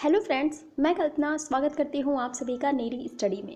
Hello friends, मैं कल्पना स्वागत करती हूँ आप सभी का नेरी स्टडी में।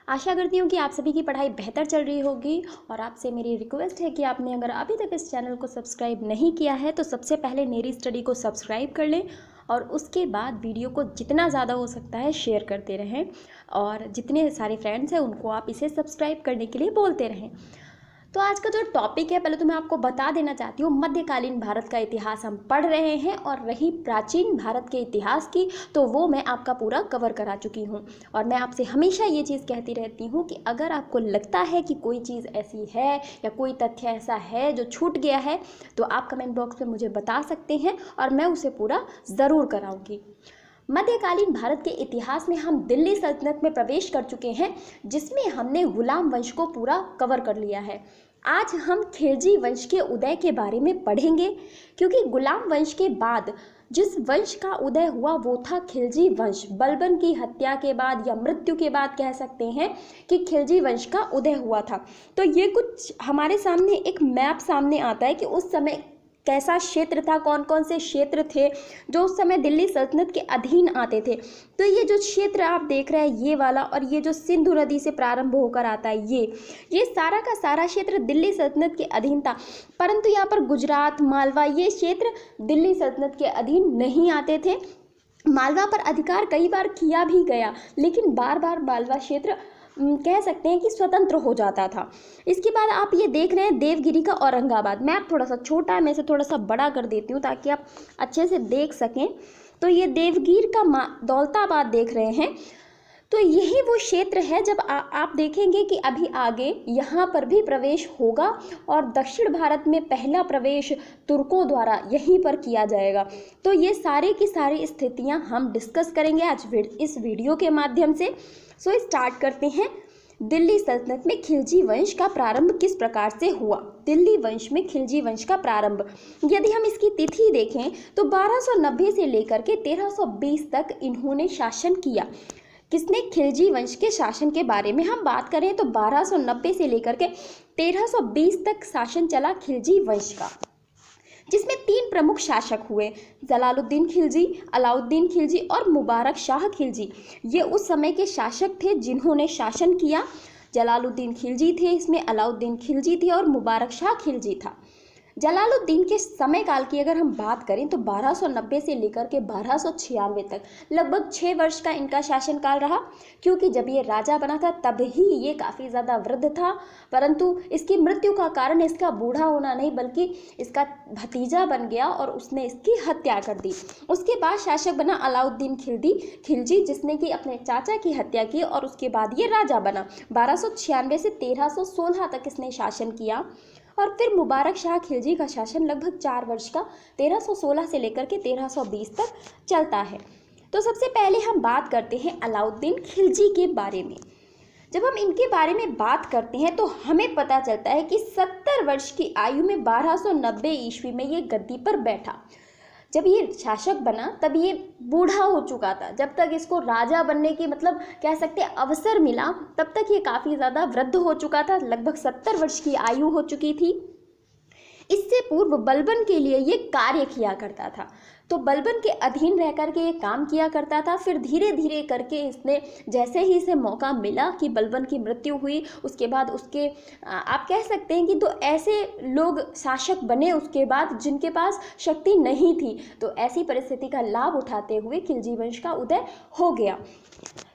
आशा करती हूँ कि आप सभी की पढ़ाई बेहतर चल रही होगी और आपसे मेरी रिक्वेस्ट है कि आपने अगर अभी तक इस चैनल को सब्सक्राइब नहीं किया है तो सबसे पहले नेरी स्टडी को सब्सक्राइब कर लें और उसके बाद वीडियो को जितना ज़्यादा हो सकता है शेयर करते रहें और जितने सारे फ्रेंड्स हैं उनको आप इसे सब्सक्राइब करने के लिए बोलते रहें। तो आज का जो टॉपिक है, पहले तो मैं आपको बता देना चाहती हूँ, मध्यकालीन भारत का इतिहास हम पढ़ रहे हैं और रही प्राचीन भारत के इतिहास की तो वो मैं आपका पूरा कवर करा चुकी हूँ। और मैं आपसे हमेशा ये चीज़ कहती रहती हूँ कि अगर आपको लगता है कि कोई चीज़ ऐसी है या कोई तथ्य ऐसा है जो छूट गया है तो आप कमेंट बॉक्स में मुझे बता सकते हैं और मैं उसे पूरा ज़रूर कराऊँगी। मध्यकालीन भारत के इतिहास में हम दिल्ली सल्तनत में प्रवेश कर चुके हैं, जिसमें हमने गुलाम वंश को पूरा कवर कर लिया है। आज हम खिलजी वंश के उदय के बारे में पढ़ेंगे, क्योंकि गुलाम वंश के बाद जिस वंश का उदय हुआ वो था खिलजी वंश। बलबन की हत्या के बाद या मृत्यु के बाद कह सकते हैं कि खिलजी वंश का उदय हुआ था। तो ये कुछ हमारे सामने एक मैप सामने आता है कि उस समय कैसा क्षेत्र था, कौन कौन से क्षेत्र थे जो उस समय दिल्ली सल्तनत के अधीन आते थे। तो ये जो क्षेत्र आप देख रहे हैं ये वाला, और ये जो सिंधु नदी से प्रारंभ होकर आता है ये सारा का सारा क्षेत्र दिल्ली सल्तनत के अधीन था। परंतु यहाँ पर गुजरात, मालवा ये क्षेत्र दिल्ली सल्तनत के अधीन नहीं आते थे। मालवा पर अधिकार कई बार किया भी गया, लेकिन बार बार मालवा क्षेत्र कह सकते हैं कि स्वतंत्र हो जाता था। इसके बाद आप ये देख रहे हैं देवगिरी का औरंगाबाद। मैप थोड़ा सा छोटा है, मैं इसे थोड़ा सा बड़ा कर देती हूँ ताकि आप अच्छे से देख सकें। तो ये देवगिर का दौलताबाद देख रहे हैं। तो यही वो क्षेत्र है। जब आप देखेंगे कि अभी आगे यहाँ पर भी प्रवेश होगा और दक्षिण भारत में पहला प्रवेश तुर्कों द्वारा यहीं पर किया जाएगा। तो ये सारे की सारी स्थितियाँ हम डिस्कस करेंगे आज इस वीडियो के माध्यम से। सो स्टार्ट करते हैं। दिल्ली सल्तनत में खिलजी वंश का प्रारंभ किस प्रकार से हुआ? दिल्ली वंश में खिलजी वंश का प्रारंभ, यदि हम इसकी तिथि देखें तो 1290 से लेकर के 1320 तक इन्होंने शासन किया। किसने? खिलजी वंश के शासन के बारे में हम बात करें तो 1290 से लेकर के 1320 तक शासन चला खिलजी वंश का, जिसमें 3 प्रमुख शासक हुए, जलालुद्दीन खिलजी, अलाउद्दीन खिलजी और मुबारक शाह खिलजी। ये उस समय के शासक थे जिन्होंने शासन किया। जलालुद्दीन खिलजी थे, इसमें अलाउद्दीन खिलजी थे और मुबारक शाह खिलजी था। जलालुद्दीन के समय काल की अगर हम बात करें तो 1290 से लेकर के 1296 तक लगभग 6 वर्ष का इनका शासनकाल रहा, क्योंकि जब ये राजा बना था तब ही ये काफ़ी ज़्यादा वृद्ध था। परंतु इसकी मृत्यु का कारण इसका बूढ़ा होना नहीं बल्कि इसका भतीजा बन गया और उसने इसकी हत्या कर दी। उसके बाद शासक बना अलाउद्दीन खिलजी, जिसने कि अपने चाचा की हत्या की और उसके बाद ये राजा बना। 1296 से 1316 तक इसने शासन किया। और फिर मुबारक शाह खिलजी का शासन लगभग 4 वर्ष का 1316 से लेकर के 1320 तक चलता है। तो सबसे पहले हम बात करते हैं अलाउद्दीन खिलजी के बारे में। जब हम इनके बारे में बात करते हैं तो हमें पता चलता है कि 70 वर्ष की आयु में 1290 ईस्वी में ये गद्दी पर बैठा। जब ये शासक बना तब ये बूढ़ा हो चुका था। जब तक इसको राजा बनने की कह सकते हैं अवसर मिला तब तक ये काफ़ी ज़्यादा वृद्ध हो चुका था, लगभग 70 वर्ष की आयु हो चुकी थी। इससे पूर्व बलबन के लिए ये कार्य किया करता था, तो बलबन के अधीन रह करके ये काम किया करता था। फिर धीरे धीरे करके इसने जैसे ही इसे मौका मिला कि बलबन की मृत्यु हुई, उसके बाद उसके आप कह सकते हैं कि तो ऐसे लोग शासक बने उसके बाद जिनके पास शक्ति नहीं थी, तो ऐसी परिस्थिति का लाभ उठाते हुए खिलजी वंश का उदय हो गया।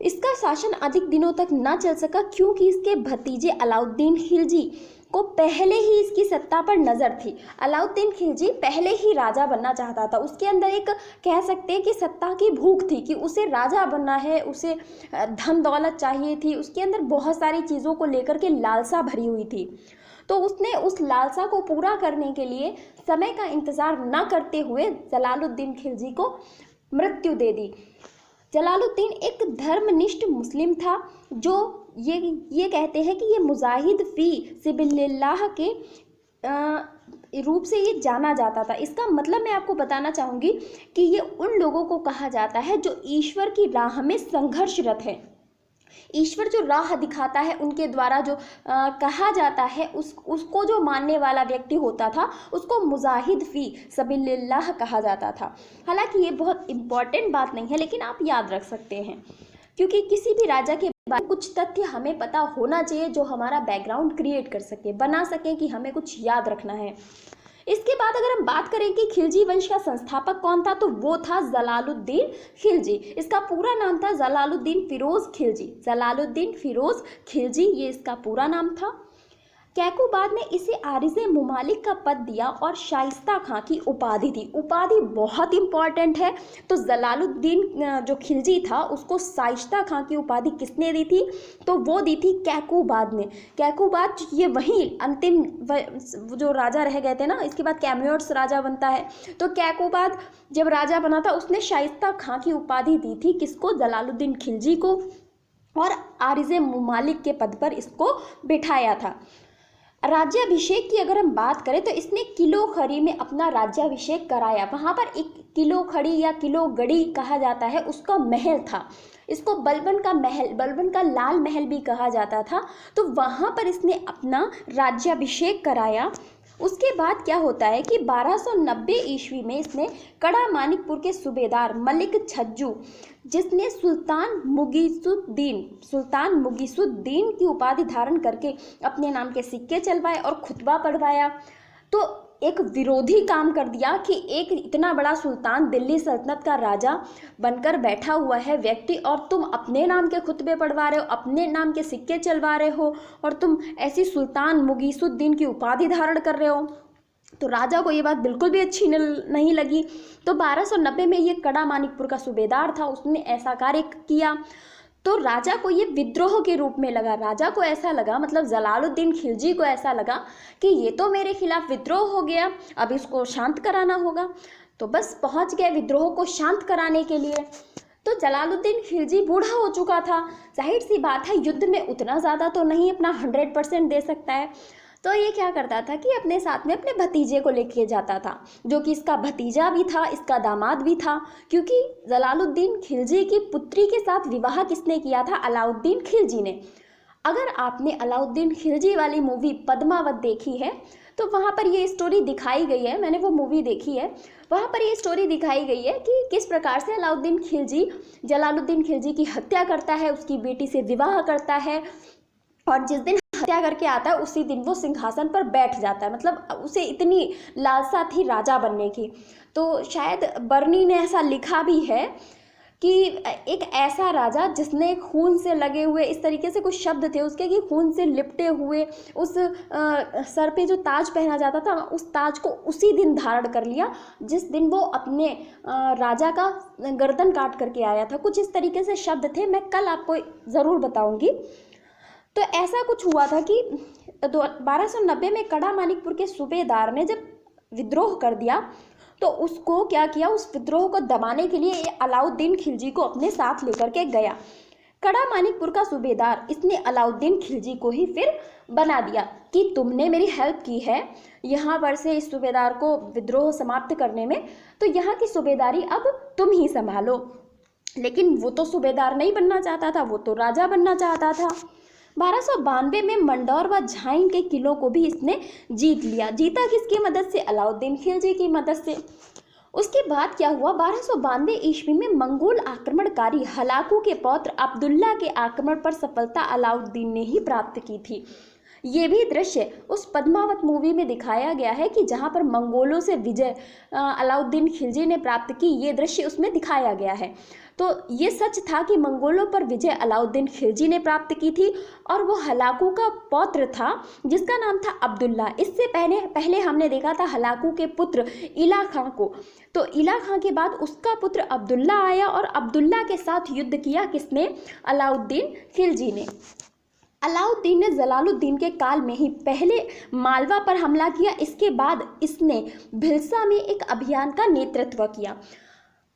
इसका शासन अधिक दिनों तक ना चल सका, क्योंकि इसके भतीजे अलाउद्दीन खिलजी को पहले ही इसकी सत्ता पर नज़र थी। अलाउद्दीन खिलजी पहले ही राजा बनना चाहता था। उसके अंदर एक कह सकते हैं कि सत्ता की भूख थी कि उसे राजा बनना है, उसे धन दौलत चाहिए थी, उसके अंदर बहुत सारी चीज़ों को लेकर के लालसा भरी हुई थी। तो उसने उस लालसा को पूरा करने के लिए समय का इंतज़ार न करते हुए जलालुद्दीन खिलजी को मृत्यु दे दी। जलालुद्दीन एक धर्मनिष्ठ मुस्लिम था, जो ये कहते हैं कि ये मुजाहिद फ़ी सिबिलिल्लाह के रूप से ये जाना जाता था। इसका मतलब मैं आपको बताना चाहूँगी कि ये उन लोगों को कहा जाता है जो ईश्वर की राह में संघर्षरत हैं। ईश्वर जो राह दिखाता है उनके द्वारा जो कहा जाता है, उसको जो मानने वाला व्यक्ति होता था उसको मुजाहिद फ़ी सबीलिल्लाह कहा जाता था। हालांकि ये बहुत इम्पॉर्टेंट बात नहीं है, लेकिन आप याद रख सकते हैं, क्योंकि किसी भी राजा के बारे में कुछ तथ्य हमें पता होना चाहिए जो हमारा बैकग्राउंड क्रिएट कर सके, बना सके, कि हमें कुछ याद रखना है। इसके बाद अगर हम बात करें कि खिलजी वंश का संस्थापक कौन था, तो वो था जलालुद्दीन खिलजी। इसका पूरा नाम था जलालुद्दीन फिरोज खिलजी। जलालुद्दीन फिरोज खिलजी ये इसका पूरा नाम था। कैकुबाद ने इसे आरिज़े मुमालिक का पद दिया और शाइस्ता खां की उपाधि दी। उपाधि बहुत इंपॉर्टेंट है। तो जलालुद्दीन जो खिलजी था उसको शाइस्ता खां की उपाधि किसने दी थी, तो वो दी थी कैकुबाद ने। कैकुबाद ये वही अंतिम जो राजा रह गए थे ना, इसके बाद कैम्योर्स राजा बनता है। तो कैकुबाद जब राजा बना था उसने शाइस्ता खां की उपाधि दी थी, किसको, जलालुद्दीन खिलजी को, और आरिज़े मुमालिक के पद पर इसको बिठाया था। राज्याभिषेक की अगर हम बात करें तो इसने किलो खड़ी में अपना राज्याभिषेक कराया। वहाँ पर एक किलो खड़ी या किलो गढ़ी कहा जाता है, उसका महल था। इसको बलबन का महल, बलबन का लाल महल भी कहा जाता था। तो वहाँ पर इसने अपना राज्याभिषेक कराया। उसके बाद क्या होता है कि 1290 ईस्वी में इसने कड़ा मानिकपुर के सूबेदार मलिक छज्जू, जिसने सुल्तान मुगीसुद्दीन की उपाधि धारण करके अपने नाम के सिक्के चलवाए और खुतबा पढ़वाया। तो एक विरोधी काम कर दिया कि एक इतना बड़ा सुल्तान, दिल्ली सल्तनत का राजा बनकर बैठा हुआ है व्यक्ति, और तुम अपने नाम के खुतबे पढ़वा रहे हो, अपने नाम के सिक्के चलवा रहे हो, और तुम ऐसी सुल्तान मुगीसुद्दीन की उपाधि धारण कर रहे हो। तो राजा को ये बात बिल्कुल भी अच्छी नहीं लगी। तो 1290 में ये कड़ा मानिकपुर का सूबेदार था, उसने ऐसा कार्य किया। तो राजा को ये विद्रोह के रूप में लगा। राजा को ऐसा लगा, मतलब जलालुद्दीन खिलजी को ऐसा लगा कि ये तो मेरे खिलाफ विद्रोह हो गया, अब इसको शांत कराना होगा। तो बस पहुंच गए विद्रोह को शांत कराने के लिए। तो जलालुद्दीन खिलजी बूढ़ा हो चुका था, जाहिर सी बात है युद्ध में उतना ज़्यादा तो नहीं अपना 100% दे सकता है। तो ये क्या करता था कि अपने साथ में अपने भतीजे को लेके जाता था, जो कि इसका भतीजा भी था, इसका दामाद भी था, क्योंकि जलालुद्दीन खिलजी की पुत्री के साथ विवाह किसने किया था, अलाउद्दीन खिलजी ने। अगर आपने अलाउद्दीन खिलजी वाली मूवी पद्मावत देखी है तो वहाँ पर ये स्टोरी दिखाई गई है, मैंने वो मूवी देखी है, वहाँ पर ये स्टोरी दिखाई गई है कि किस प्रकार से अलाउद्दीन खिलजी जलालुद्दीन खिलजी की हत्या करता है, उसकी बेटी से विवाह करता है, और जिस दिन हत्या करके आता है उसी दिन वो सिंहासन पर बैठ जाता है। मतलब उसे इतनी लालसा थी राजा बनने की। तो शायद बर्नी ने ऐसा लिखा भी है कि एक ऐसा राजा जिसने खून से लगे हुए, इस तरीके से कुछ शब्द थे उसके, कि खून से लिपटे हुए उस सर पे जो ताज पहना जाता था उस ताज को उसी दिन धारण कर लिया जिस दिन वो अपने राजा का गर्दन काट करके आया था। कुछ इस तरीके से शब्द थे, मैं कल आपको ज़रूर बताऊंगी। तो ऐसा कुछ हुआ था कि 1290 में कड़ा मानिकपुर के सूबेदार ने जब विद्रोह कर दिया तो उसको क्या किया, उस विद्रोह को दबाने के लिए अलाउद्दीन खिलजी को अपने साथ लेकर के गया। कड़ा मानिकपुर का सूबेदार इसने अलाउद्दीन खिलजी को ही फिर बना दिया कि तुमने मेरी हेल्प की है यहाँ पर से इस सूबेदार को विद्रोह समाप्त करने में, तो यहाँ की सूबेदारी अब तुम ही संभालो। लेकिन वो तो सूबेदार नहीं बनना चाहता था, वो तो राजा बनना चाहता था। 1292 में मंडौर व झाइन के किलों को भी इसने जीत लिया। जीता किसकी मदद से, अलाउद्दीन खिलजी की मदद से। उसके बाद क्या हुआ, 1292 ईस्वी में मंगोल आक्रमणकारी हलाकू के पौत्र अब्दुल्ला के आक्रमण पर सफलता अलाउद्दीन ने ही प्राप्त की थी। ये भी दृश्य उस पद्मावत मूवी में दिखाया गया है कि जहाँ पर मंगोलों से विजय अलाउद्दीन खिलजी ने प्राप्त की, ये दृश्य उसमें दिखाया गया है। तो ये सच था कि मंगोलों पर विजय अलाउद्दीन खिलजी ने प्राप्त की थी, और वो हलाकू का पौत्र था जिसका नाम था अब्दुल्ला। इससे पहले हमने देखा था हलाकू के पुत्र इला खां को। तो इला खां के बाद उसका पुत्र अब्दुल्ला आया, और अब्दुल्ला के साथ युद्ध किया किसने, अलाउद्दीन खिलजी ने। अलाउद्दीन ने जलालुद्दीन के काल में ही पहले मालवा पर हमला किया, इसके बाद इसने भिलसा में एक अभियान का नेतृत्व किया।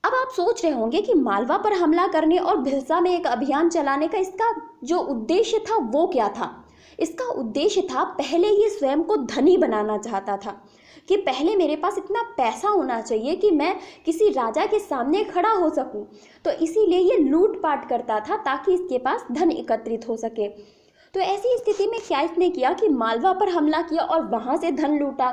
अब आप सोच रहे होंगे कि मालवा पर हमला करने और भिलसा में एक अभियान चलाने का इसका जो उद्देश्य था वो क्या था। इसका उद्देश्य था, पहले ये स्वयं को धनी बनाना चाहता था, कि पहले मेरे पास इतना पैसा होना चाहिए कि मैं किसी राजा के सामने खड़ा हो सकूं। तो इसीलिए ये लूटपाट करता था ताकि इसके पास धन एकत्रित हो सके। तो ऐसी स्थिति में क्या इसने किया कि मालवा पर हमला किया और वहाँ से धन लूटा।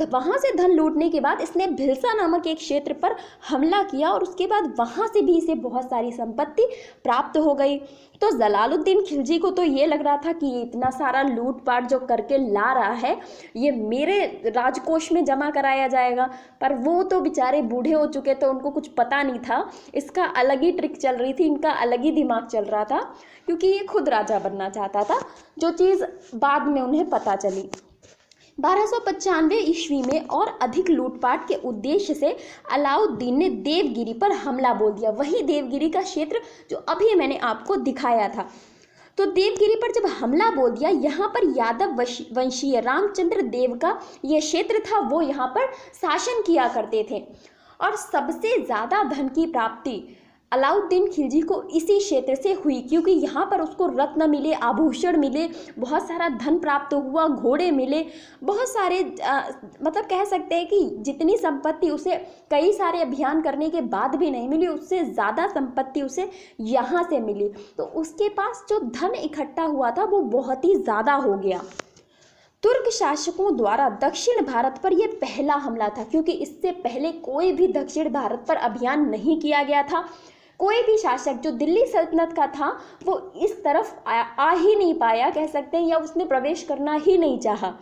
वहाँ से धन लूटने के बाद इसने भिलसा नामक एक क्षेत्र पर हमला किया और उसके बाद वहाँ से भी इसे बहुत सारी संपत्ति प्राप्त हो गई। तो जलालुद्दीन खिलजी को तो ये लग रहा था कि ये इतना सारा लूटपाट जो करके ला रहा है ये मेरे राजकोष में जमा कराया जाएगा, पर वो तो बेचारे बूढ़े हो चुके थे, उनको कुछ पता नहीं था। इसका अलग ही ट्रिक चल रही थी, इनका अलग ही दिमाग चल रहा था, क्योंकि ये खुद राजा बनना चाहता था, जो चीज़ बाद में उन्हें पता चली। 1295 ईस्वी में और अधिक लूटपाट के उद्देश्य से अलाउद्दीन ने देवगिरी पर हमला बोल दिया, वही देवगिरी का क्षेत्र जो अभी मैंने आपको दिखाया था। तो देवगिरी पर जब हमला बोल दिया, यहाँ पर यादव वंशीय रामचंद्र देव का ये क्षेत्र था, वो यहाँ पर शासन किया करते थे और सबसे ज़्यादा धन की प्राप्ति अलाउद्दीन खिलजी को इसी क्षेत्र से हुई, क्योंकि यहाँ पर उसको रत्न मिले, आभूषण मिले, बहुत सारा धन प्राप्त हुआ, घोड़े मिले, बहुत सारे मतलब कह सकते हैं कि जितनी संपत्ति उसे कई सारे अभियान करने के बाद भी नहीं मिली, उससे ज़्यादा संपत्ति उसे यहाँ से मिली। तो उसके पास जो धन इकट्ठा हुआ था वो बहुत ही ज़्यादा हो गया। तुर्क शासकों द्वारा दक्षिण भारत पर यह पहला हमला था, क्योंकि इससे पहले कोई भी दक्षिण भारत पर अभियान नहीं किया गया था। कोई भी शासक जो दिल्ली सल्तनत का था वो इस तरफ आ ही नहीं पाया, कह सकते हैं, या उसने प्रवेश करना ही नहीं चाहा,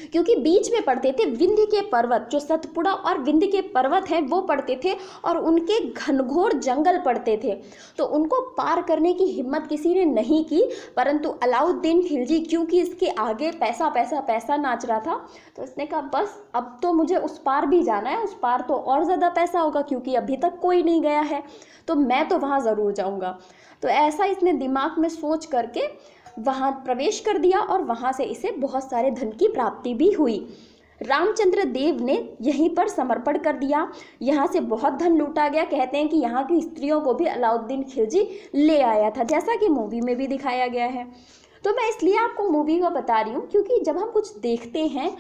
क्योंकि बीच में पड़ते थे विंध्य के पर्वत, जो सतपुड़ा और विंध्य के पर्वत हैं वो पड़ते थे और उनके घनघोर जंगल पड़ते थे। तो उनको पार करने की हिम्मत किसी ने नहीं की, परंतु अलाउद्दीन खिलजी क्योंकि इसके आगे पैसा पैसा पैसा नाच रहा था, तो इसने कहा बस अब तो मुझे उस पार भी जाना है, उस पार तो और ज़्यादा पैसा होगा, क्योंकि अभी तक कोई नहीं गया है, तो मैं तो वहाँ ज़रूर जाऊँगा। तो ऐसा इसने दिमाग में सोच करके वहाँ प्रवेश कर दिया और वहाँ से इसे बहुत सारे धन की प्राप्ति भी हुई। रामचंद्र देव ने यहीं पर समर्पण कर दिया, यहाँ से बहुत धन लूटा गया। कहते हैं कि यहाँ की स्त्रियों को भी अलाउद्दीन खिलजी ले आया था, जैसा कि मूवी में भी दिखाया गया है। तो मैं इसलिए आपको मूवी का बता रही हूँ, क्योंकि जब हम कुछ देखते हैं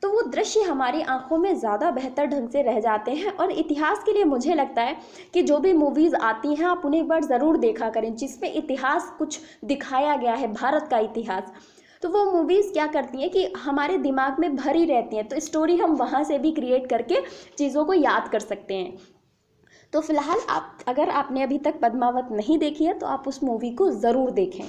तो वो दृश्य हमारी आंखों में ज़्यादा बेहतर ढंग से रह जाते हैं। और इतिहास के लिए मुझे लगता है कि जो भी मूवीज़ आती हैं आप उन्हें एक बार ज़रूर देखा करें, जिसमें इतिहास कुछ दिखाया गया है, भारत का इतिहास। तो वो मूवीज़ क्या करती हैं कि हमारे दिमाग में भरी रहती हैं, तो स्टोरी हम वहाँ से भी क्रिएट करके चीज़ों को याद कर सकते हैं। तो फिलहाल अगर आपने अभी तक पद्मावत नहीं देखी है तो आप उस मूवी को ज़रूर देखें।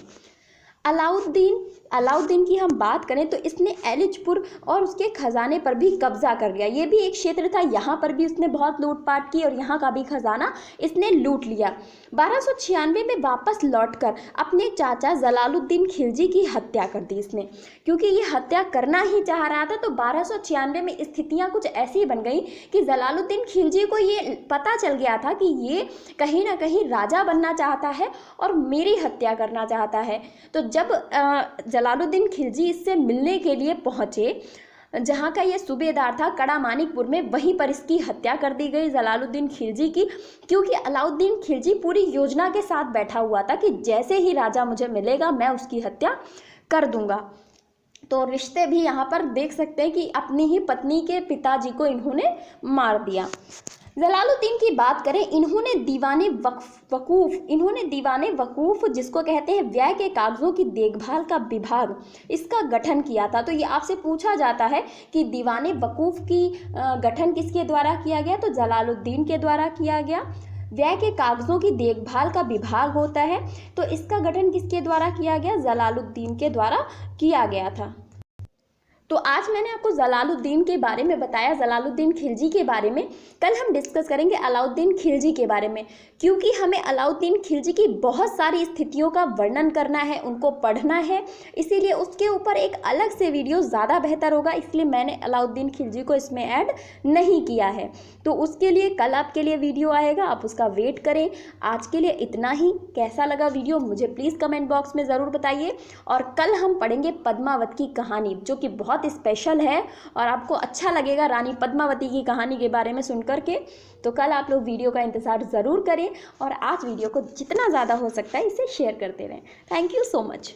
अलाउद्दीन की हम बात करें तो इसने एलिचपुर और उसके खजाने पर भी कब्जा कर लिया। ये भी एक क्षेत्र था, यहाँ पर भी उसने बहुत लूटपाट की और यहाँ का भी खजाना इसने लूट लिया। 1296 में वापस लौटकर अपने चाचा जलालुद्दीन खिलजी की हत्या कर दी इसने, क्योंकि ये हत्या करना ही चाह रहा था। तो 1296 में स्थितियाँ कुछ ऐसी बन गई कि जलालुद्दीन खिलजी को ये पता चल गया था कि ये कहीं ना कहीं राजा बनना चाहता है और मेरी हत्या करना चाहता है। तो जब जलालुद्दीन खिलजी इससे मिलने के लिए पहुंचे, जहाँ का ये सूबेदार था कड़ा मानिकपुर में, वहीं पर इसकी हत्या कर दी गई जलालुद्दीन खिलजी की, क्योंकि अलाउद्दीन खिलजी पूरी योजना के साथ बैठा हुआ था कि जैसे ही राजा मुझे मिलेगा मैं उसकी हत्या कर दूंगा। तो रिश्ते भी यहाँ पर देख सकते हैं कि अपनी ही पत्नी के पिताजी को इन्होंने मार दिया। जलालुद्दीन की बात करें, इन्होंने दीवाने वकूफ़ जिसको कहते हैं व्यय के कागज़ों की देखभाल का विभाग, इसका गठन किया था। तो ये आपसे पूछा जाता है कि दीवाने वकूफ़ की गठन किसके द्वारा किया गया, तो जलालुद्दीन के द्वारा किया गया। व्यय के कागज़ों की देखभाल का विभाग होता है, तो इसका गठन किसके द्वारा किया गया, जलालुद्दीन के द्वारा किया गया था। तो आज मैंने आपको जलालुद्दीन के बारे में बताया, जलालुद्दीन खिलजी के बारे में। कल हम डिस्कस करेंगे अलाउद्दीन खिलजी के बारे में, क्योंकि हमें अलाउद्दीन खिलजी की बहुत सारी स्थितियों का वर्णन करना है, उनको पढ़ना है, इसीलिए उसके ऊपर एक अलग से वीडियो ज़्यादा बेहतर होगा। इसलिए मैंने अलाउद्दीन खिलजी को इसमें ऐड नहीं किया है। तो उसके लिए कल आपके लिए वीडियो आएगा, आप उसका वेट करें। आज के लिए इतना ही। कैसा लगा वीडियो मुझे प्लीज़ कमेंट बॉक्स में ज़रूर बताइए। और कल हम पढ़ेंगे पद्मावत की कहानी, जो कि बहुत स्पेशल है और आपको अच्छा लगेगा रानी पद्मावती की कहानी के बारे में सुनकर के। तो कल आप लोग वीडियो का इंतज़ार ज़रूर करें और आज वीडियो को जितना ज़्यादा हो सकता है इसे शेयर करते रहें। Thank you so much.